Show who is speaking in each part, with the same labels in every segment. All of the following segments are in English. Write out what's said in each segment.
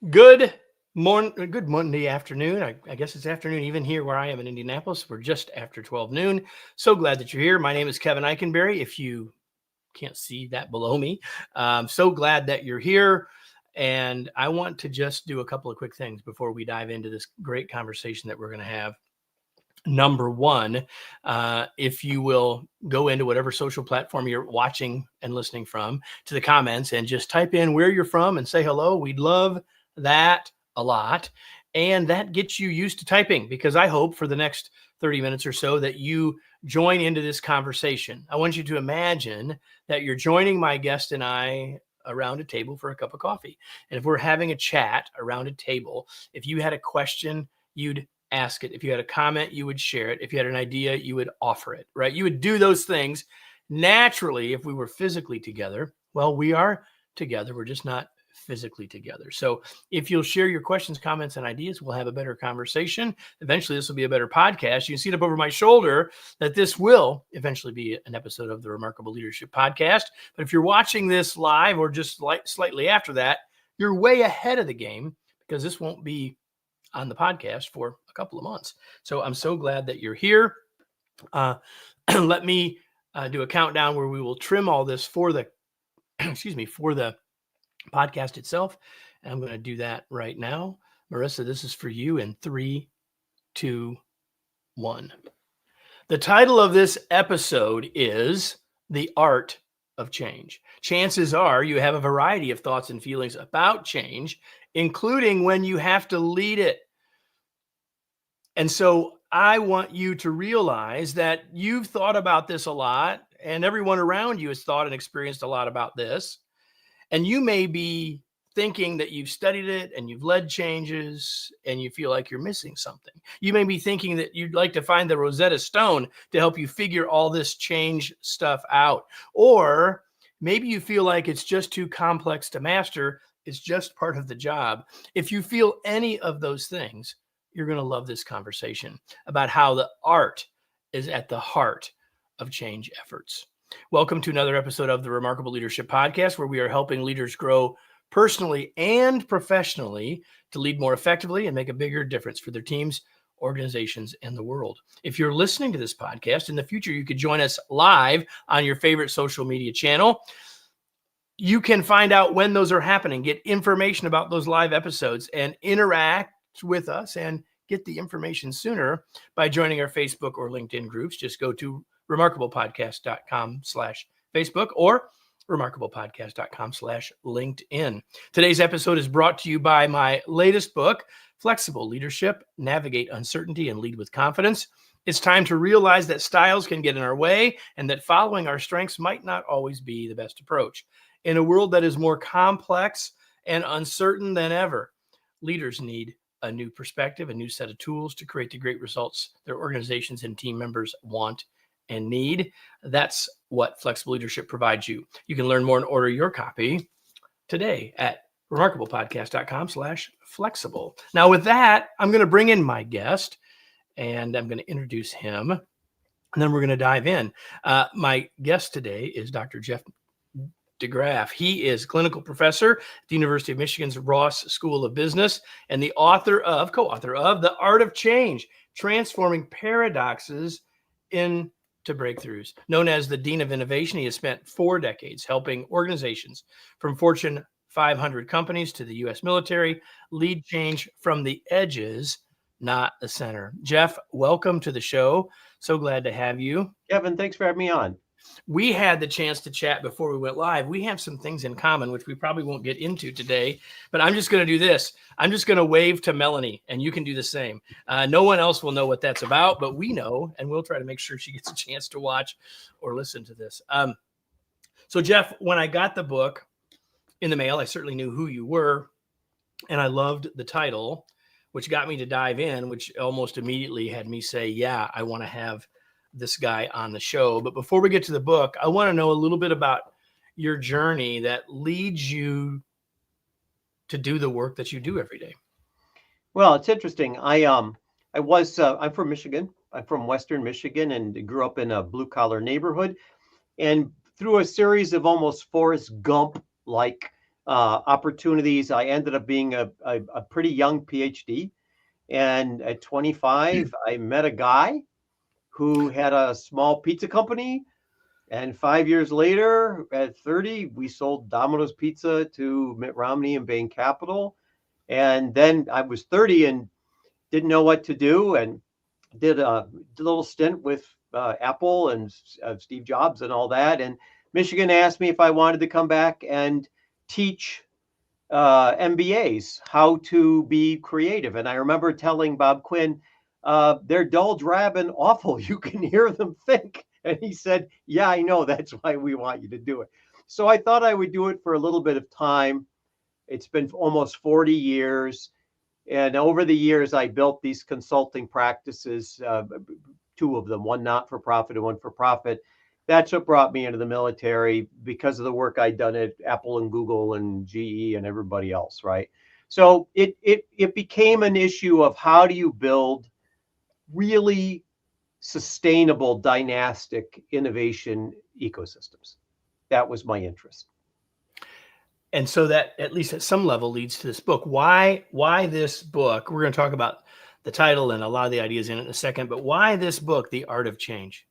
Speaker 1: Good Monday afternoon. I guess it's afternoon even here where I am in Indianapolis. We're just after 12 noon. So glad that you're here. My name is Kevin Eikenberry. If you can't see that below me, so glad that you're here. And I want to just do a couple of quick things before we dive into this great conversation that we're going to have. Number one, if you will go into whatever social platform you're watching and listening from, to the comments and just type in where you're from and say hello. We'd love that a lot. And that gets you used to typing, because I hope for the next 30 minutes or so that you join into this conversation. I want you to imagine that you're joining my guest and I around a table for a cup of coffee. And if we're having a chat around a table, if you had a question, you'd ask it. If you had a comment, you would share it. If you had an idea, you would offer it, right? You would do those things naturally if we were physically together. Well, we are together. We're just not physically together. So if you'll share your questions, comments, and ideas, we'll have a better conversation. Eventually, this will be a better podcast. You can see it up over my shoulder that this will eventually be an episode of the Remarkable Leadership Podcast. But if you're watching this live or just slightly after that, you're way ahead of the game, because this won't be on the podcast for a couple of months. So I'm so glad that you're here. Let me do a countdown where we will trim all this for the, for the podcast itself. And I'm going to do that right now. Marissa, this is for you in 3, 2, 1. The title of this episode is The Art of Change. Chances are you have a variety of thoughts and feelings about change, including when you have to lead it. And so I want you to realize that you've thought about this a lot, and everyone around you has thought and experienced a lot about this. And you may be thinking that you've studied it and you've led changes and you feel like you're missing something. You may be thinking that you'd like to find the Rosetta Stone to help you figure all this change stuff out. Or maybe you feel like it's just too complex to master. It's just part of the job. If you feel any of those things, you're going to love this conversation about how the art is at the heart of change efforts. Welcome to another episode of the Remarkable Leadership Podcast, where we are helping leaders grow personally and professionally to lead more effectively and make a bigger difference for their teams, organizations, and the world. If you're listening to this podcast in the future, you could join us live on your favorite social media channel. You can find out when those are happening, get information about those live episodes, and interact with us and get the information sooner by joining our Facebook or LinkedIn groups. Just go to remarkablepodcast.com/Facebook or remarkablepodcast.com/LinkedIn. Today's episode is brought to you by my latest book, Flexible Leadership: Navigate Uncertainty and Lead with Confidence. It's time to realize that styles can get in our way and that following our strengths might not always be the best approach. In a world that is more complex and uncertain than ever, leaders need a new perspective, a new set of tools to create the great results their organizations and team members want and need. That's what Flexible Leadership provides you. You can learn more and order your copy today at remarkablepodcast.com/flexible. Now, with that, I'm going to bring in my guest and I'm going to introduce him, and then we're going to dive in. My guest today is Dr. Jeff DeGraff. He is clinical professor at the University of Michigan's Ross School of Business and the co-author of The Art of Change: Transforming Paradoxes into Breakthroughs. Known as the Dean of Innovation, he has spent 4 decades helping organizations from Fortune 500 companies to the U.S. military lead change from the edges, not the center. Jeff, welcome to the show. So glad to have you.
Speaker 2: Kevin, thanks for having me on.
Speaker 1: We had the chance to chat before we went live. We have some things in common, which we probably won't get into today, but I'm just going to do this. I'm just going to wave to Melanie, and you can do the same. No one else will know what that's about, but we know, and we'll try to make sure she gets a chance to watch or listen to this. So, Jeff, when I got the book in the mail, I certainly knew who you were, and I loved the title, which got me to dive in, which almost immediately had me say, yeah, I want to have this guy on the show. But before we get to the book, I want to know a little bit about your journey that leads you to do the work that you do every day.
Speaker 2: Well, it's interesting. I'm from Michigan. I'm from Western Michigan and grew up in a blue collar neighborhood. And through a series of almost Forrest Gump like opportunities. I ended up being a pretty young PhD. And at 25, I met a guy who had a small pizza company. And 5 years later, at 30, we sold Domino's Pizza to Mitt Romney and Bain Capital. And then I was 30 and didn't know what to do, and did a little stint with Apple and Steve Jobs and all that. And Michigan asked me if I wanted to come back and teach MBAs how to be creative. And I remember telling Bob Quinn, they're dull, drab, and awful. You can hear them think. And he said, yeah, I know. That's why we want you to do it. So I thought I would do it for a little bit of time. It's been almost 40 years. And over the years, I built these consulting practices, two of them, one not for profit and one for profit. That's what brought me into the military because of the work I'd done at Apple and Google and GE and everybody else, right? So it became an issue of how do you build really sustainable, dynastic innovation ecosystems. That was my interest.
Speaker 1: And so that, at least at some level, leads to this book. Why this book? We're going to talk about the title and a lot of the ideas in it in a second, but why this book, The Art of Change?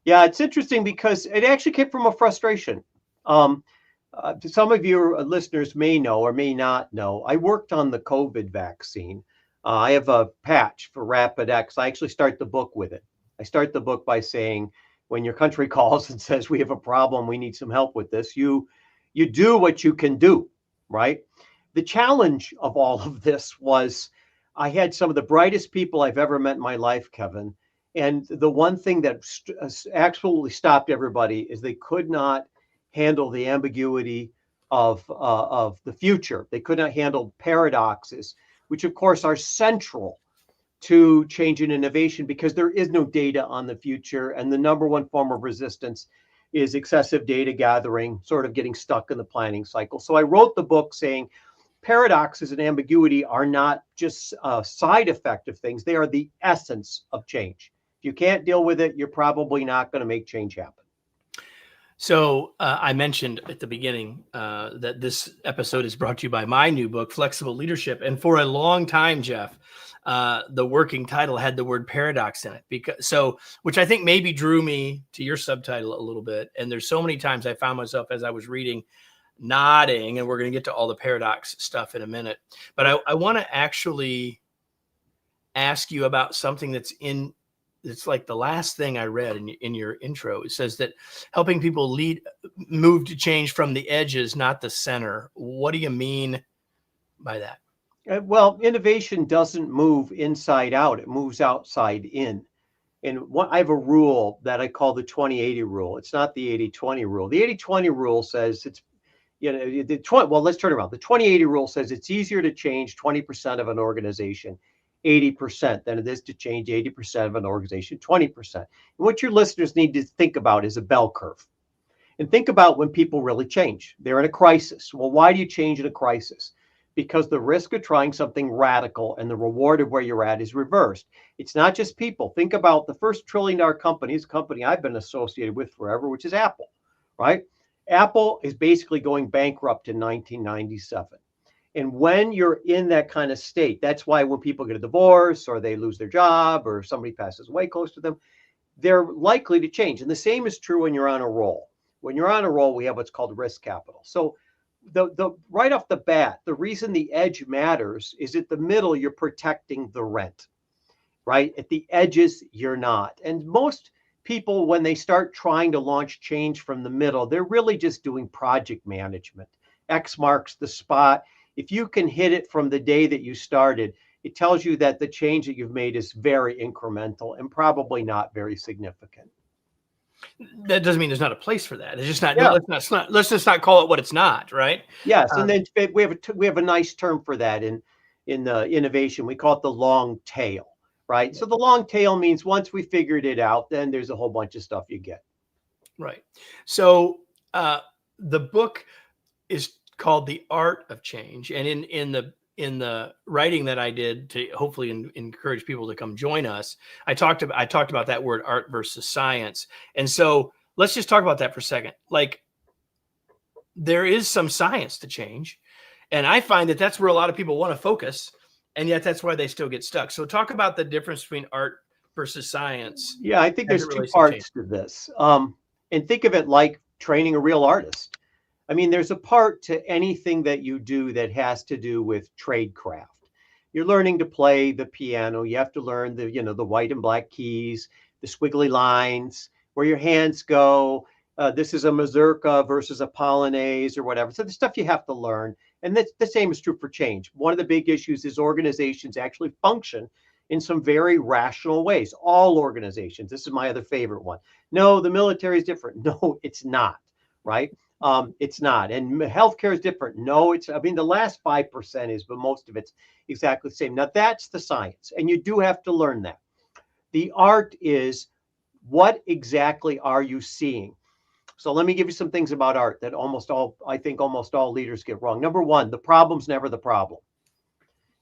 Speaker 2: Yeah, it's interesting because it actually came from a frustration. Some of your listeners may know or may not know, I worked on the COVID vaccine. I have a patch for Rapid X. I actually start the book with it. I start the book by saying, when your country calls and says, we have a problem, we need some help with this, you do what you can do, right? The challenge of all of this was I had some of the brightest people I've ever met in my life, Kevin. And the one thing that absolutely stopped everybody is they could not handle the ambiguity of the future. They could not handle paradoxes, which of course are central to change and innovation because there is no data on the future. And the number one form of resistance is excessive data gathering, sort of getting stuck in the planning cycle. So I wrote the book saying paradoxes and ambiguity are not just a side effect of things. They are the essence of change. If you can't deal with it, you're probably not going to make change happen.
Speaker 1: So I mentioned at the beginning that this episode is brought to you by my new book, Flexible Leadership. And for a long time, Jeff, the working title had the word paradox in it, which I think maybe drew me to your subtitle a little bit. And there's so many times I found myself as I was reading nodding, and we're going to get to all the paradox stuff in a minute. But I want to actually ask you about something it's like the last thing I read in your intro. It says that helping people move to change from the edges, not the center. What do you mean by that?
Speaker 2: Well, innovation doesn't move inside out. It moves outside in. And I have a rule that I call the 20-80 rule. It's not the 80-20 rule. The 80-20 rule says let's turn around. The 20-80 rule says it's easier to change 20% of an organization 80% than it is to change 80% of an organization 20%. And what your listeners need to think about is a bell curve. And think about when people really change. They're in a crisis. Well, why do you change in a crisis? Because the risk of trying something radical and the reward of where you're at is reversed. It's not just people. Think about the first $1 trillion company, is a company I've been associated with forever, which is Apple, right? Apple is basically going bankrupt in 1997. And when you're in that kind of state, that's why when people get a divorce or they lose their job or somebody passes away close to them, they're likely to change. And the same is true when you're on a roll. When you're on a roll, we have what's called risk capital. So the right off the bat, the reason the edge matters is at the middle, you're protecting the rent, right? At the edges, you're not. And most people, when they start trying to launch change from the middle, they're really just doing project management. X marks the spot. If you can hit it from the day that you started, it tells you that the change that you've made is very incremental and probably not very significant.
Speaker 1: That doesn't mean there's not a place for that. It's just not.
Speaker 2: Yeah.
Speaker 1: Let's just not call it what it's not, right?
Speaker 2: Yes, and then we have a nice term for that in the innovation. We call it the long tail, right? So the long tail means once we figured it out, then there's a whole bunch of stuff you get.
Speaker 1: Right. So the book is called The Art of Change, and in the writing that I did to hopefully encourage people to come join us, I talked about that word art versus science. And so let's just talk about that for a second. Like, there is some science to change. And I find that that's where a lot of people want to focus, and yet that's why they still get stuck. So talk about the difference between art versus science
Speaker 2: Yeah, I think
Speaker 1: as
Speaker 2: there's
Speaker 1: it
Speaker 2: two
Speaker 1: relates to change.
Speaker 2: parts to this. And think of it like training a real artist. I mean, there's a part to anything that you do that has to do with tradecraft. You're learning to play the piano. You have to learn the white and black keys, the squiggly lines, where your hands go. This is a mazurka versus a polonaise or whatever. So the stuff you have to learn. And the same is true for change. One of the big issues is organizations actually function in some very rational ways. All organizations. This is my other favorite one. No, the military is different. No, it's not, right? It's not. And healthcare is different. No, I mean, the last 5% is, but most of it's exactly the same. Now, that's the science, and you do have to learn that. The art is, what exactly are you seeing? So let me give you some things about art that I think almost all leaders get wrong. Number one, the problem's never the problem.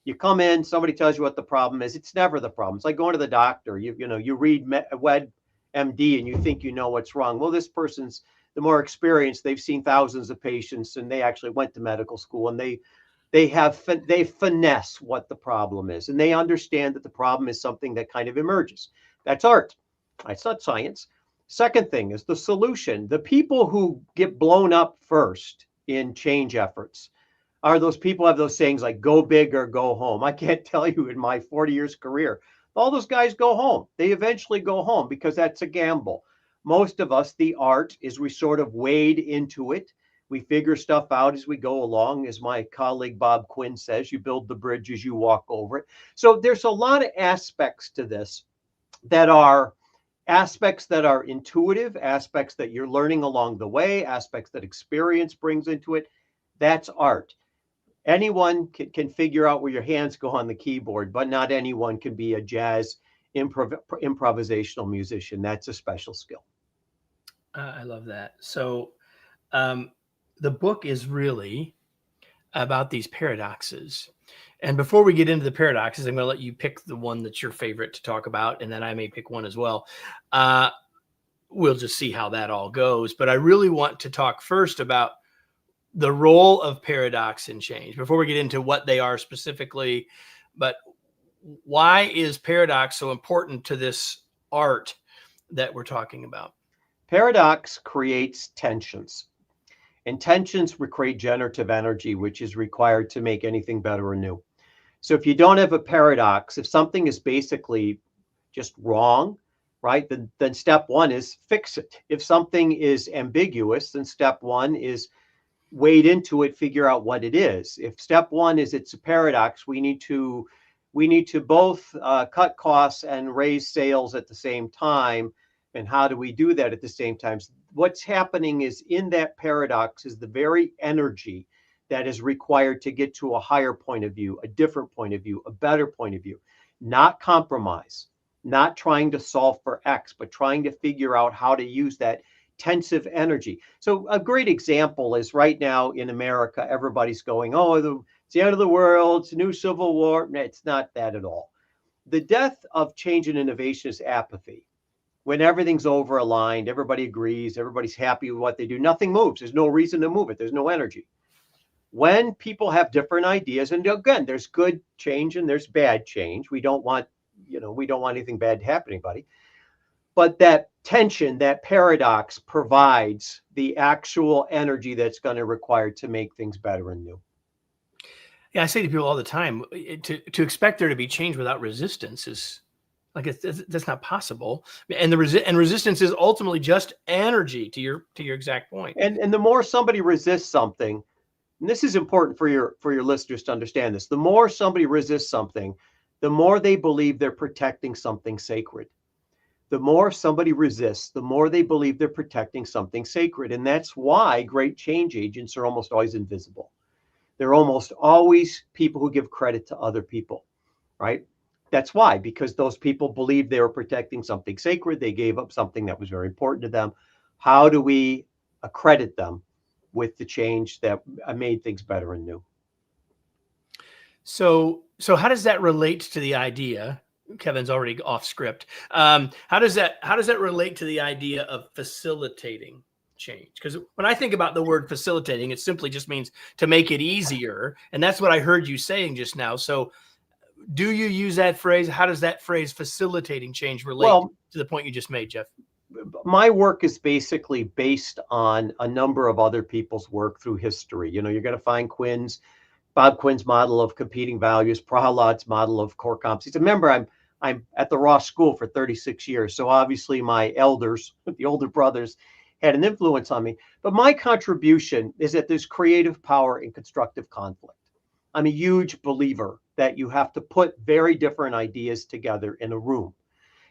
Speaker 2: You come in, somebody tells you what the problem is. It's never the problem. It's like going to the doctor. You read WebMD and you think you know what's wrong. Well, this person's the more experienced. They've seen thousands of patients, and they actually went to medical school, and they finesse what the problem is, and they understand that the problem is something that kind of emerges. That's art. That's not science. Second thing is the solution. The people who get blown up first in change efforts are those people who have those sayings like go big or go home. I can't tell you, in my 40 years career, all those guys go home. They eventually go home because that's a gamble. Most of us, the art is we sort of wade into it. We figure stuff out as we go along. As my colleague Bob Quinn says, you build the bridge as you walk over it. So there's a lot of aspects to this that are aspects that are intuitive, aspects that you're learning along the way, aspects that experience brings into it. That's art. Anyone can figure out where your hands go on the keyboard, but not anyone can be a jazz improvisational musician. That's a special skill.
Speaker 1: I love that. So the book is really about these paradoxes. And before we get into the paradoxes, I'm going to let you pick the one that's your favorite to talk about, and then I may pick one as well. We'll just see how that all goes. But I really want to talk first about the role of paradox in change before we get into what they are specifically. But why is paradox so important to this art that we're talking about?
Speaker 2: Paradox creates tensions, and tensions create generative energy, which is required to make anything better or new. So if you don't have a paradox, if something is basically just wrong, right, then step one is fix it. If something is ambiguous, then step one is wade into it, figure out what it is. If step one is it's a paradox, we need to both cut costs and raise sales at the same time. And how do we do that at the same time? What's happening is, in that paradox is the very energy that is required to get to a higher point of view, a different point of view, a better point of view. Not compromise, not trying to solve for X, but trying to figure out how to use that tensive energy. So a great example is right now in America, everybody's going, oh, it's the end of the world, it's a new civil war. It's not that at all. The death of change and innovation is apathy. When everything's over aligned, everybody agrees, everybody's happy with what they do, nothing moves. There's no reason to move it. There's no energy. When people have different ideas, and again, there's good change and there's bad change. We don't want anything bad to happen to anybody. But that tension, that paradox provides the actual energy that's going to require to make things better and new.
Speaker 1: Yeah, I say to people all the time, to expect there to be change without resistance is like that's not possible. And resistance is ultimately just energy, to your exact point.
Speaker 2: And the more somebody resists something, and this is important for your listeners to understand this, the more somebody resists something, the more they believe they're protecting something sacred. The more somebody resists, the more they believe they're protecting something sacred. And that's why great change agents are almost always invisible. They're almost always people who give credit to other people, right? That's why, because those people believe they were protecting something sacred. They gave up something that was very important to them. How do we accredit them with the change that made things better and new?
Speaker 1: So how does that relate to the idea? Kevin's already off script. How does that relate to the idea of facilitating change? Because when I think about the word facilitating, it simply just means to make it easier. And that's what I heard you saying just now. So do you use that phrase? How does that phrase facilitating change relate
Speaker 2: Well,
Speaker 1: to the point you just made, Jeff?
Speaker 2: my work is basically based on a number of other people's work through history. You're going to find Bob Quinn's model of competing values, Prahlad's model of core competencies. Remember, I'm at the Ross School for 36 years, so obviously my elders, the older brothers, had an influence on me. But my contribution is that there's creative power in constructive conflict. I'm a huge believer that you have to put very different ideas together in a room.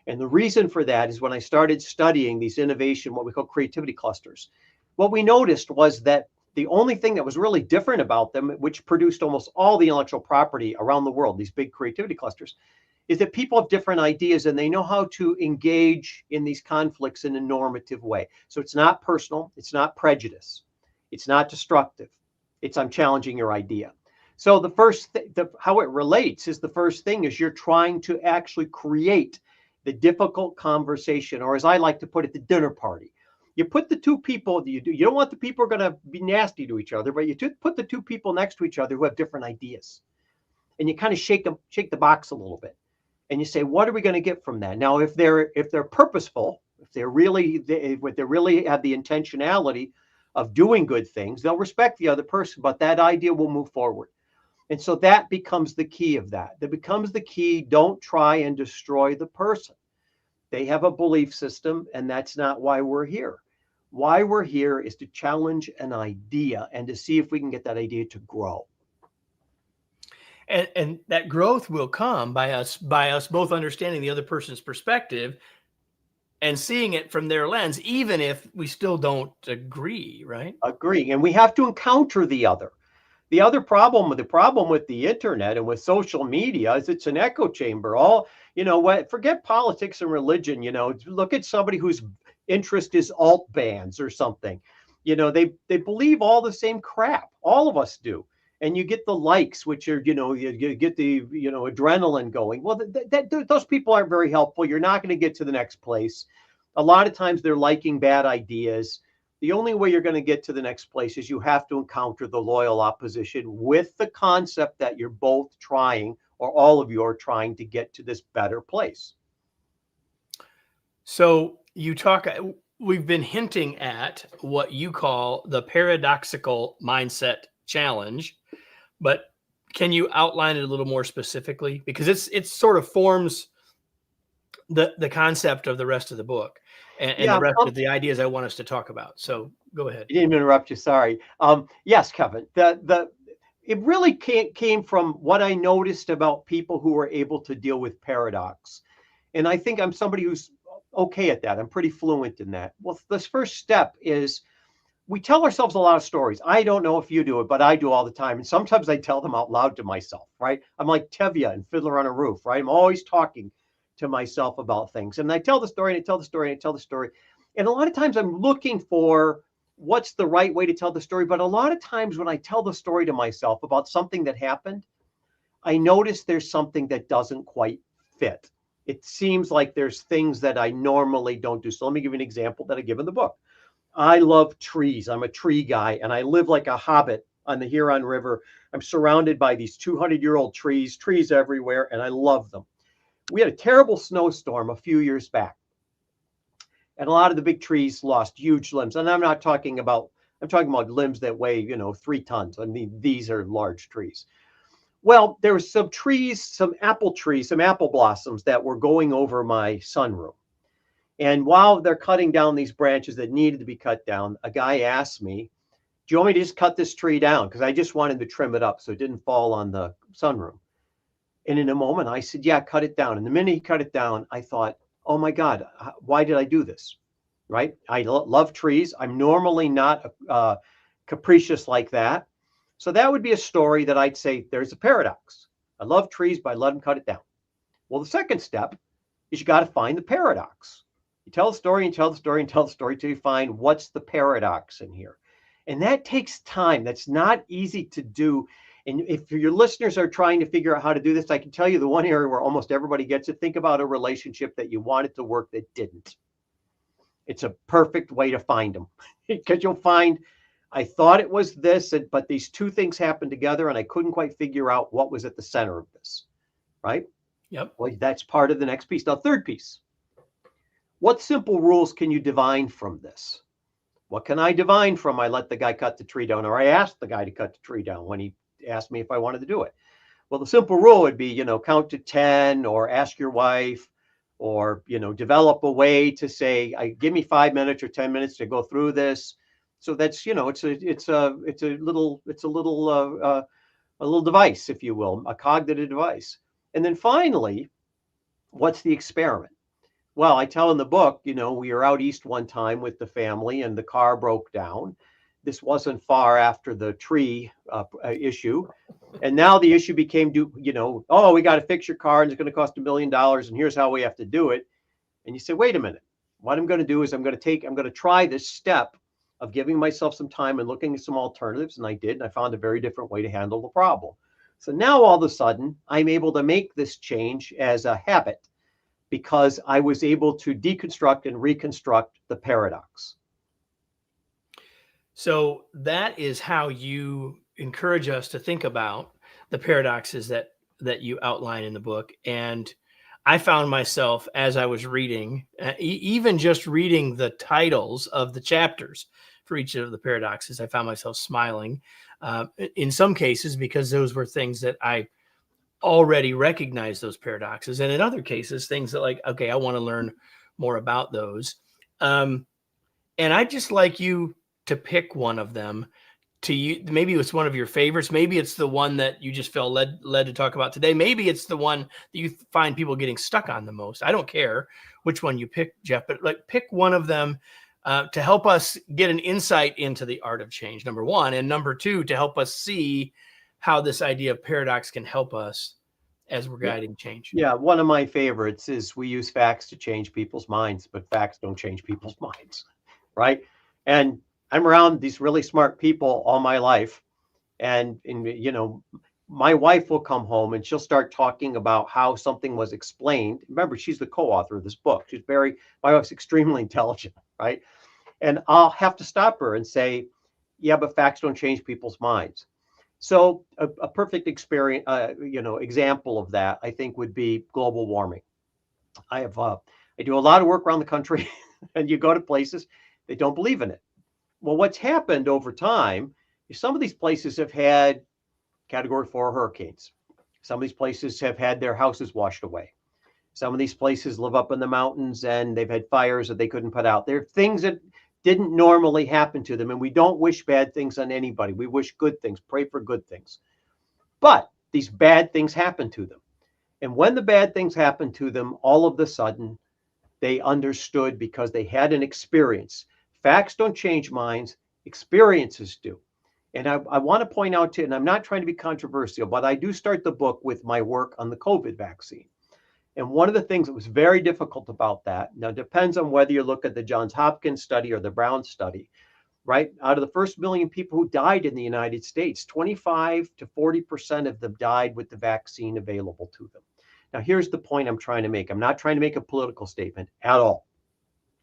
Speaker 2: And the reason for that is when I started studying these innovation, what we call creativity clusters, what we noticed was that the only thing that was really different about them, which produced almost all the intellectual property around the world, these big creativity clusters, is that people have different ideas and they know how to engage in these conflicts in a normative way. So it's not personal, it's not prejudice, it's not destructive. It's I'm challenging your idea. So the first how it relates is the first thing is you're trying to actually create the difficult conversation, or as I like to put it, the dinner party. You put the two people, you don't want the people who are going to be nasty to each other, but you put the two people next to each other who have different ideas. And you kind of shake the box a little bit. And you say, what are we going to get from that? Now, if they're purposeful, if they really have the intentionality of doing good things, they'll respect the other person, but that idea will move forward. And so that becomes the key of that. That becomes the key. Don't try and destroy the person. They have a belief system, and that's not why we're here. Why we're here is to challenge an idea and to see if we can get that idea to grow.
Speaker 1: And that growth will come by us both understanding the other person's perspective and seeing it from their lens, even if we still don't agree, right?
Speaker 2: Agree. And we have to encounter the other. The problem with the internet and with social media is it's an echo chamber. Forget politics and religion, look at somebody whose interest is alt bands or something. They believe all the same crap. All of us do. And you get the likes, which are, you get the, adrenaline going. Well, those people aren't very helpful. You're not going to get to the next place. A lot of times they're liking bad ideas. The only way you're going to get to the next place is you have to encounter the loyal opposition with the concept that you're both trying, or all of you are trying to get to this better place.
Speaker 1: So we've been hinting at what you call the paradoxical mindset challenge, but can you outline it a little more specifically? Because it sort of forms the concept of the rest of the book and the rest of the ideas I want us to talk about. So go ahead.
Speaker 2: I didn't interrupt you. Sorry. Yes, Kevin. It really came from what I noticed about people who were able to deal with paradox. And I think I'm somebody who's okay at that. I'm pretty fluent in that. Well, this first step is we tell ourselves a lot of stories. I don't know if you do it, but I do all the time. And sometimes I tell them out loud to myself, right? I'm like Tevye in Fiddler on a Roof, right? I'm always talking to myself about things. And I tell the story and I tell the story and I tell the story. And a lot of times I'm looking for what's the right way to tell the story. But a lot of times when I tell the story to myself about something that happened, I notice there's something that doesn't quite fit. It seems like there's things that I normally don't do. So let me give you an example that I give in the book. I love trees. I'm a tree guy, and I live like a hobbit on the Huron River. I'm surrounded by these 200-year-old trees everywhere, and I love them. We had a terrible snowstorm a few years back, and a lot of the big trees lost huge limbs. And I'm talking about limbs that weigh, 3 tons. I mean, these are large trees. Well, there were some trees, some apple blossoms that were going over my sunroom. And while they're cutting down these branches that needed to be cut down, a guy asked me, do you want me to just cut this tree down? Because I just wanted to trim it up so it didn't fall on the sunroom. And in a moment, I said, yeah, cut it down. And the minute he cut it down, I thought, oh my God, why did I do this? Right? I love trees. I'm normally not capricious like that. So that would be a story that I'd say there's a paradox. I love trees, but I let them cut it down. Well, the second step is you got to find the paradox. You tell the story and tell the story and tell the story till you find what's the paradox in here. And that takes time. That's not easy to do. And if your listeners are trying to figure out how to do this, I can tell you the one area where almost everybody gets it. Think about a relationship that you wanted to work that didn't. It's a perfect way to find them because you'll find I thought it was this, but these two things happened together and I couldn't quite figure out what was at the center of this, right?
Speaker 1: Yep.
Speaker 2: Well, that's part of the next piece. Now, third piece, what simple rules can you divine from this? What can I divine from I let the guy cut the tree down, or I asked the guy to cut the tree down when he asked me if I wanted to do it? Well, the simple rule would be, count to 10 or ask your wife or, develop a way to say, give me 5 minutes or 10 minutes to go through this. So that's, a little device, if you will, a cognitive device. And then finally, what's the experiment? Well, I tell in the book, we were out east one time with the family and the car broke down. This wasn't far after the tree issue. And now the issue became, oh, we got to fix your car and it's going to cost $1 million. And here's how we have to do it. And you say, wait a minute, what I'm going to do is I'm going to try this step of giving myself some time and looking at some alternatives. And I did, and I found a very different way to handle the problem. So now all of a sudden I'm able to make this change as a habit because I was able to deconstruct and reconstruct the paradox.
Speaker 1: So that is how you encourage us to think about the paradoxes that you outline in the book. And I found myself, as I was reading, even just reading the titles of the chapters for each of the paradoxes, I found myself smiling in some cases because those were things that I already recognize, those paradoxes, and in other cases things that okay, I want to learn more about those, and I'd just like you to pick one of them to you. Maybe it's one of your favorites, maybe it's the one that you just felt led to talk about today, maybe it's the one that you find people getting stuck on the most. I don't care which one you pick, Jeff, but pick one of them to help us get an insight into the art of change, number one, and number two, to help us see how this idea of paradox can help us as we're guiding change.
Speaker 2: Yeah, one of my favorites is we use facts to change people's minds, but facts don't change people's minds, right? And I'm around these really smart people all my life, and my wife will come home and she'll start talking about how something was explained. Remember, she's the co-author of this book. My wife's extremely intelligent, right? And I'll have to stop her and say, yeah, but facts don't change people's minds. So a perfect experience, example of that, I think, would be global warming. I do a lot of work around the country, and you go to places they don't believe in it. Well, what's happened over time is some of these places have had Category 4 hurricanes. Some of these places have had their houses washed away. Some of these places live up in the mountains and they've had fires that they couldn't put out. There are things that didn't normally happen to them. And we don't wish bad things on anybody. We wish good things, pray for good things. But these bad things happen to them. And when the bad things happen to them, all of a sudden, they understood because they had an experience. Facts don't change minds, experiences do. And I want to point out, and I'm not trying to be controversial, but I do start the book with my work on the COVID vaccine. And one of the things that was very difficult about that, now it depends on whether you look at the Johns Hopkins study or the Brown study, right? Out of the first million people who died in the United States, 25 to 40% of them died with the vaccine available to them. Now, here's the point I'm trying to make. I'm not trying to make a political statement at all.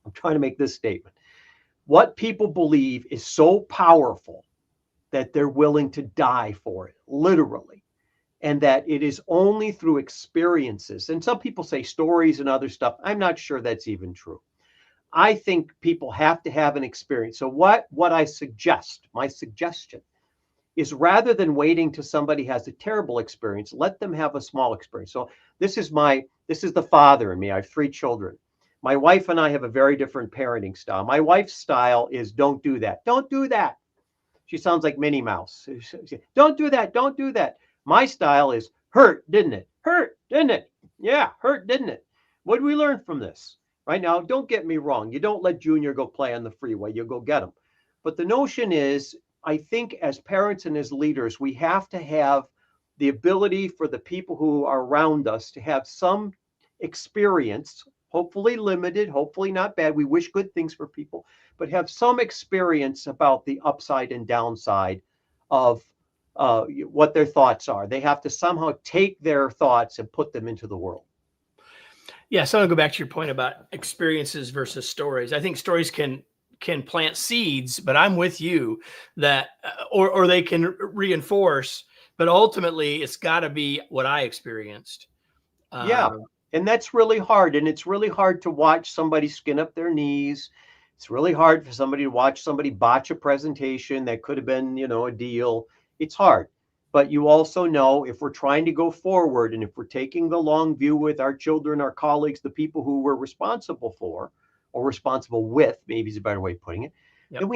Speaker 2: I'm trying to make this statement. What people believe is so powerful that they're willing to die for it, literally. And that it is only through experiences. And some people say stories and other stuff. I'm not sure that's even true. I think people have to have an experience. So what I suggest, my suggestion, is rather than waiting till somebody has a terrible experience, let them have a small experience. So this is the father in me. I have 3 children. My wife and I have a very different parenting style. My wife's style is don't do that. Don't do that. She sounds like Minnie Mouse. Don't do that. Don't do that. My style is hurt, didn't it? Hurt, didn't it? Yeah, hurt, didn't it? What did we learn from this? Right now, don't get me wrong. You don't let Junior go play on the freeway. You go get him. But the notion is, I think as parents and as leaders, we have to have the ability for the people who are around us to have some experience, hopefully limited, hopefully not bad. We wish good things for people, but have some experience about the upside and downside of what their thoughts are. They have to somehow take their thoughts and put them into the world.
Speaker 1: Yeah, so I'll go back to your point about experiences versus stories. I think stories can plant seeds, but I'm with you that or they can reinforce, but ultimately it's got to be what I experienced.
Speaker 2: Yeah.
Speaker 1: Um,
Speaker 2: And that's really hard. And it's really hard to watch somebody skin up their knees. It's really hard for somebody to watch somebody botch a presentation that could have been, a deal. It's hard. But you also know if we're trying to go forward and if we're taking the long view with our children, our colleagues, the people who we're responsible for or responsible with, maybe is a better way of putting it,
Speaker 1: yep.
Speaker 2: then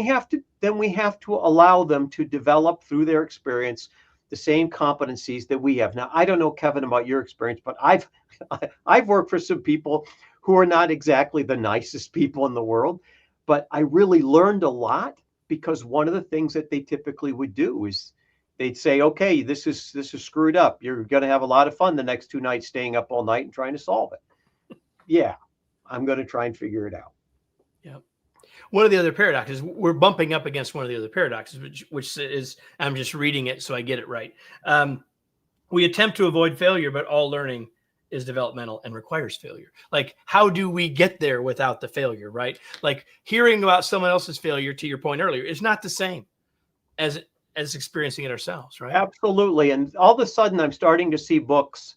Speaker 2: we have to allow them to develop through their experience the same competencies that we have. Now, I don't know, Kevin, about your experience, but I've worked for some people who are not exactly the nicest people in the world, but I really learned a lot because one of the things that they typically would do is they'd say, okay, this is screwed up. You're going to have a lot of fun the next 2 nights staying up all night and trying to solve it. Yeah, I'm going to try and figure it out.
Speaker 1: Yep. One of the other paradoxes, we're bumping up against one of the other paradoxes, which is, I'm just reading it so I get it right. We attempt to avoid failure, but all learning is developmental and requires failure. Like, how do we get there without the failure, right? Like, hearing about someone else's failure, to your point earlier, is not the same as experiencing it ourselves, right?
Speaker 2: Absolutely. And all of a sudden, I'm starting to see books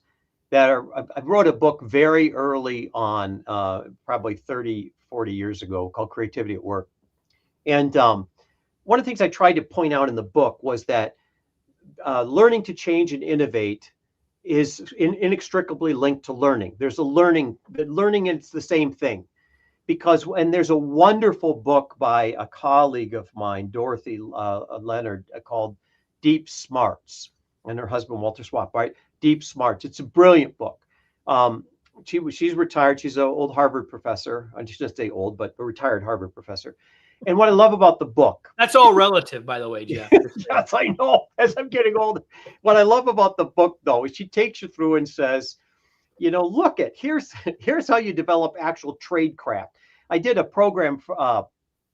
Speaker 2: that are, I wrote a book very early on, probably 30, 40 years ago called Creativity at Work. And one of the things I tried to point out in the book was that learning to change and innovate is inextricably linked to learning. There's a learning, but learning is the same thing. And there's a wonderful book by a colleague of mine, Dorothy Leonard, called Deep Smarts, and her husband, Walter Swap, right? Deep Smarts. It's a brilliant book. She's retired. She's an old Harvard professor. I shouldn't say old, but a retired Harvard professor. And what I love about the book.
Speaker 1: That's all relative, by the way, Jeff.
Speaker 2: Yes, I know. As I'm getting older. What I love about the book, though, is she takes you through and says, look at here's how you develop actual trade craft. I did a program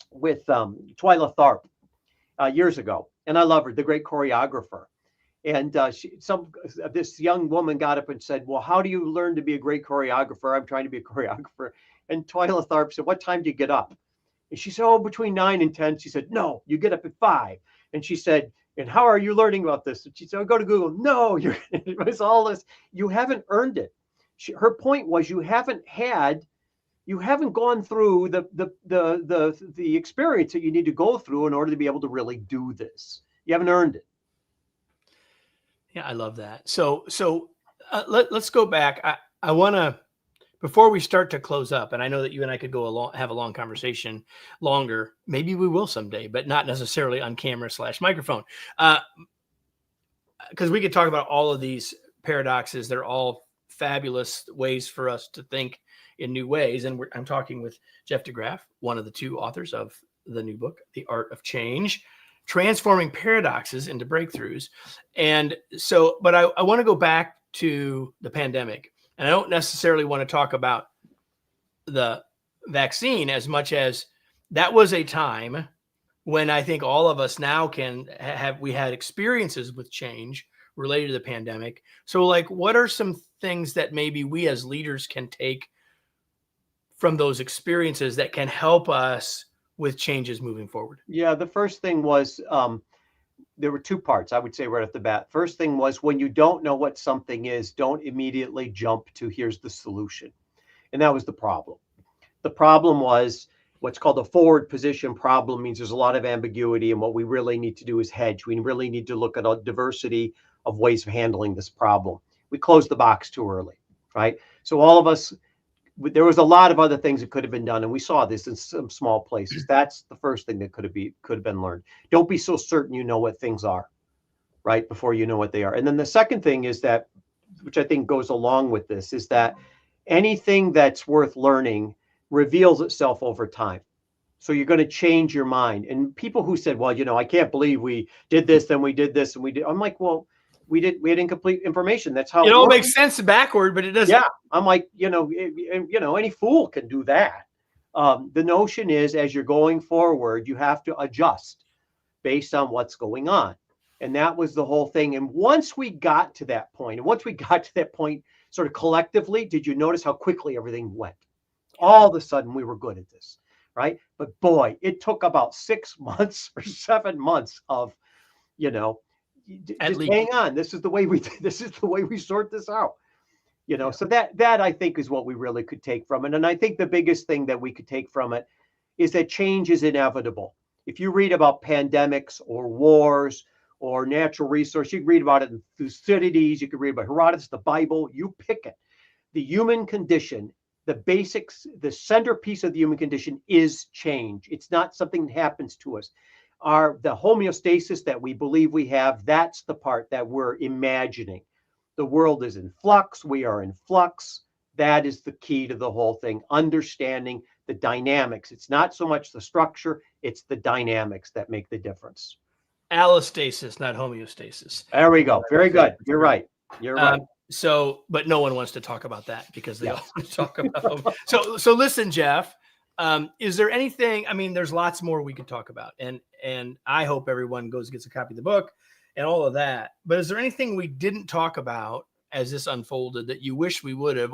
Speaker 2: with Twyla Tharp years ago, and I love her, the great choreographer. And this young woman got up and said, "Well, how do you learn to be a great choreographer? I'm trying to be a choreographer." And Twyla Tharp said, "What time do you get up?" And she said, "Oh, between 9 and 10." She said, "No, you get up at 5." And she said, "And how are you learning about this?" And she said, "Oh, go to Google." No, it was all this. You haven't earned it. Her point was you haven't gone through the experience that you need to go through in order to be able to really do this. You haven't earned it.
Speaker 1: Yeah, I love that. So let's go back. I want to, before we start to close up, and I know that you and I could have a long conversation longer. Maybe we will someday, but not necessarily on camera / microphone. Because we could talk about all of these paradoxes. They're all fabulous ways for us to think in new ways. And I'm talking with Jeff DeGraff, one of the two authors of the new book, The Art of Change, Transforming Paradoxes into Breakthroughs. And so, but I want to go back to the pandemic. And I don't necessarily want to talk about the vaccine as much as that was a time when I think all of us now we had experiences with change related to the pandemic. So like, what are some things that maybe we as leaders can take from those experiences that can help us with changes moving forward?
Speaker 2: Yeah, the first thing was there were two parts, I would say, right off the bat. First thing was when you don't know what something is, don't immediately jump to here's the solution. And that was the problem. The problem was what's called a forward position problem, means there's a lot of ambiguity. And what we really need to do is hedge. We really need to look at a diversity of ways of handling this problem. We closed the box too early, right? So all of us, there was a lot of other things that could have been done, and we saw this in some small places. That's the first thing that could have been learned. Don't be so certain you know what things are, right, before you know what they are. And then the second thing is that, which I think goes along with this, is that anything that's worth learning reveals itself over time. So you're going to change your mind. And people who said, "Well, I can't believe we did this, then we did this, and we did," I'm like, well, we had incomplete information. That's how
Speaker 1: it all makes sense backward, but it doesn't.
Speaker 2: Yeah, I'm like, any fool can do that. The notion is, as you're going forward, you have to adjust based on what's going on, and that was the whole thing. And once we got to that point, sort of collectively, did you notice how quickly everything went? All of a sudden, we were good at this, right? But boy, it took about 6 months or 7 months of,
Speaker 1: At
Speaker 2: just
Speaker 1: least.
Speaker 2: hang on. This is the way we sort this out. So that I think is what we really could take from it. And I think the biggest thing that we could take from it is that change is inevitable. If you read about pandemics or wars or natural resource, you can read about it in Thucydides, you can read about Herodotus, the Bible, you pick it. The human condition, the basics, the centerpiece of the human condition is change. It's not something that happens to us. The homeostasis that we believe we have, that's the part that we're imagining. The world is in flux. We are in flux. That is the key to the whole thing, understanding the dynamics. It's not so much the structure, it's the dynamics that make the difference.
Speaker 1: Allostasis, not homeostasis.
Speaker 2: There we go. Very good. You're right. You're right.
Speaker 1: So, but no one wants to talk about that because they all want to talk about. So listen, Jeff, is there anything, I mean, there's lots more we could talk about, and I hope everyone goes and gets a copy of the book and all of that. But is there anything we didn't talk about as this unfolded that you wish we would have,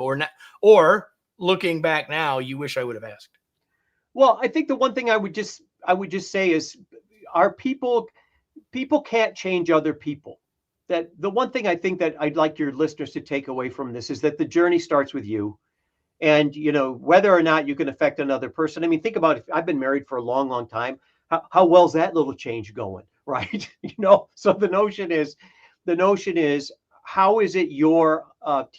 Speaker 1: or looking back now, you wish I would have asked?
Speaker 2: Well, I think the one thing I would just say is our people can't change other people. That the one thing I think that I'd like your listeners to take away from this is that the journey starts with you. And, whether or not you can affect another person. I mean, think about it. I've been married for a long, long time. How well's that little change going? Right. So the notion is, how is it you're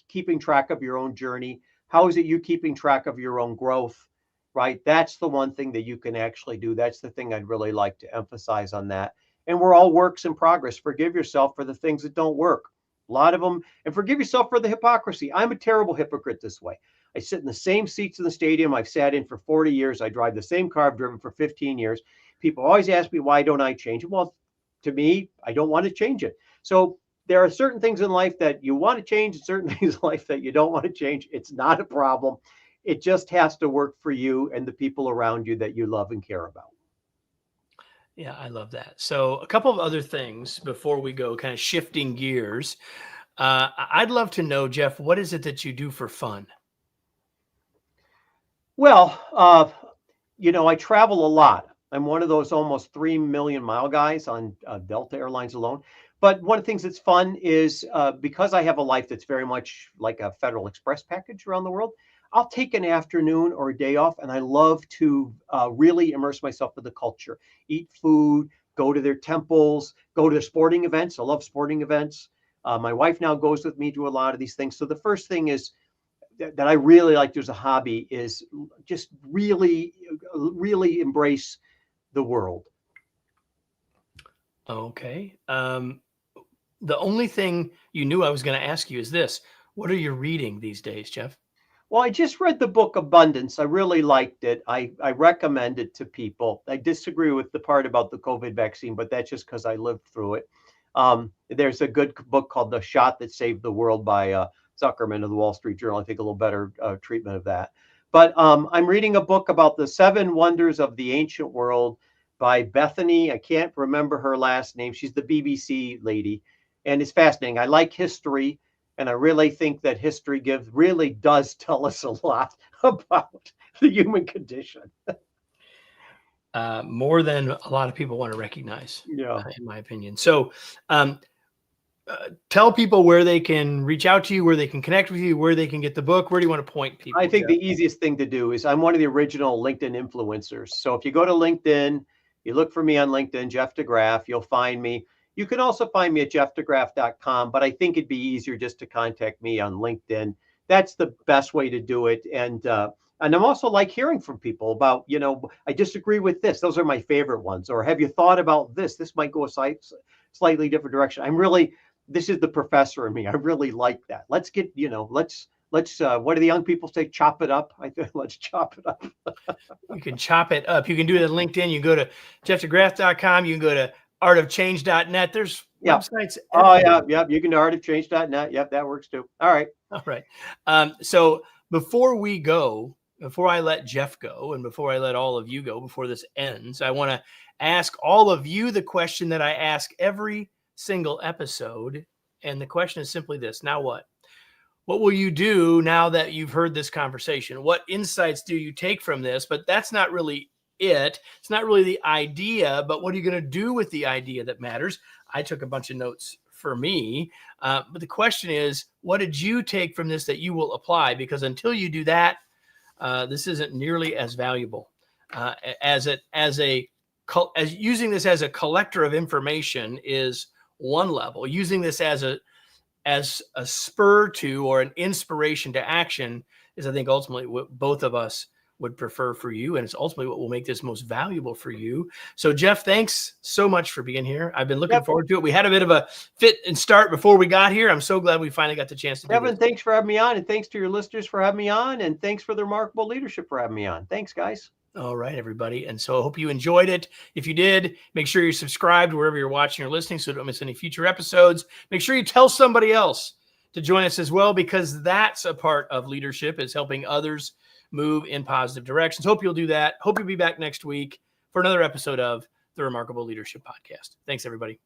Speaker 2: keeping track of your own journey? How is it you keeping track of your own growth? Right. That's the one thing that you can actually do. That's the thing I'd really like to emphasize on that. And we're all works in progress. Forgive yourself for the things that don't work. A lot of them. And forgive yourself for the hypocrisy. I'm a terrible hypocrite this way. I sit in the same seats in the stadium I've sat in for 40 years. I drive the same car I've driven for 15 years. People always ask me, why don't I change it? Well, to me, I don't want to change it. So there are certain things in life that you want to change and certain things in life that you don't want to change. It's not a problem. It just has to work for you and the people around you that you love and care about.
Speaker 1: Yeah, I love that. So a couple of other things before we go kind of shifting gears. I'd love to know, Jeff, what is it that you do for fun?
Speaker 2: Well, I travel a lot. I'm one of those almost 3 million mile guys on Delta Airlines alone. But one of the things that's fun is because I have a life that's very much like a Federal Express package around the world, I'll take an afternoon or a day off, and I love to really immerse myself in the culture, eat food, go to their temples, go to their sporting events. I love sporting events. My wife now goes with me to a lot of these things. So the first thing is that I really like as a hobby is just really, really embrace the world.
Speaker 1: Okay. The only thing you knew I was going to ask you is this. What are you reading these days, Jeff?
Speaker 2: Well, I just read the book Abundance. I really liked it. I recommend it to people. I disagree with the part about the COVID vaccine, but that's just because I lived through it. There's a good book called The Shot That Saved the World by Zuckerman of the Wall Street Journal. I think a little better treatment of that. But I'm reading a book about the 7 wonders of the ancient world by Bethany. I can't remember her last name. She's the BBC lady. And it's fascinating. I like history. And I really think that history really does tell us a lot about the human condition.
Speaker 1: More than a lot of people want to recognize,
Speaker 2: Yeah.
Speaker 1: in my opinion. So tell people where they can reach out to you, where they can connect with you, where they can get the book. Where do you want to point people?
Speaker 2: I think the easiest thing to do is I'm one of the original LinkedIn influencers. So if you go to LinkedIn, you look for me on LinkedIn, Jeff DeGraff, you'll find me. You can also find me at jeffdegraff.com, but I think it'd be easier just to contact me on LinkedIn. That's the best way to do it. And I'm also like hearing from people about, I disagree with this. Those are my favorite ones. Or have you thought about this? This might go a slightly different direction. This is the professor in me. I really like that. Let's get, let's what do the young people say? Chop it up. I think let's chop it up.
Speaker 1: You can chop it up. You can do it on LinkedIn. You can go to jeffdegraff.com. You can go to artofchange.net. There's websites.
Speaker 2: Oh, yeah. You can do artofchange.net. Yep, that works too. All right.
Speaker 1: So before I let Jeff go, and before I let all of you go, before this ends, I want to ask all of you the question that I ask every single episode. And the question is simply this. Now what? what will you do now that you've heard this conversation? What insights do you take from this? But that's not really it. It's not really the idea, but what are you going to do with the idea that matters? I took a bunch of notes for me. But the question is, what did you take from this that you will apply? Because until you do that, this isn't nearly as valuable as using this as a collector of information is one level. Using this as a spur to or an inspiration to action is, I think, ultimately what both of us would prefer for you. And it's ultimately what will make this most valuable for you. So Jeff, thanks so much for being here. I've been looking forward to it. We had a bit of a fit and start before we got here. I'm so glad we finally got the chance to do
Speaker 2: Kevin,
Speaker 1: this.
Speaker 2: thanks for having me on, and thanks to your listeners for having me on, and thanks for the remarkable leadership for having me on. Thanks, guys.
Speaker 1: All right, everybody. And so I hope you enjoyed it. If you did, make sure you're subscribed wherever you're watching or listening so you don't miss any future episodes. Make sure you tell somebody else to join us as well, because that's a part of leadership, is helping others move in positive directions. Hope you'll do that. Hope you'll be back next week for another episode of the Remarkable Leadership Podcast. Thanks, everybody.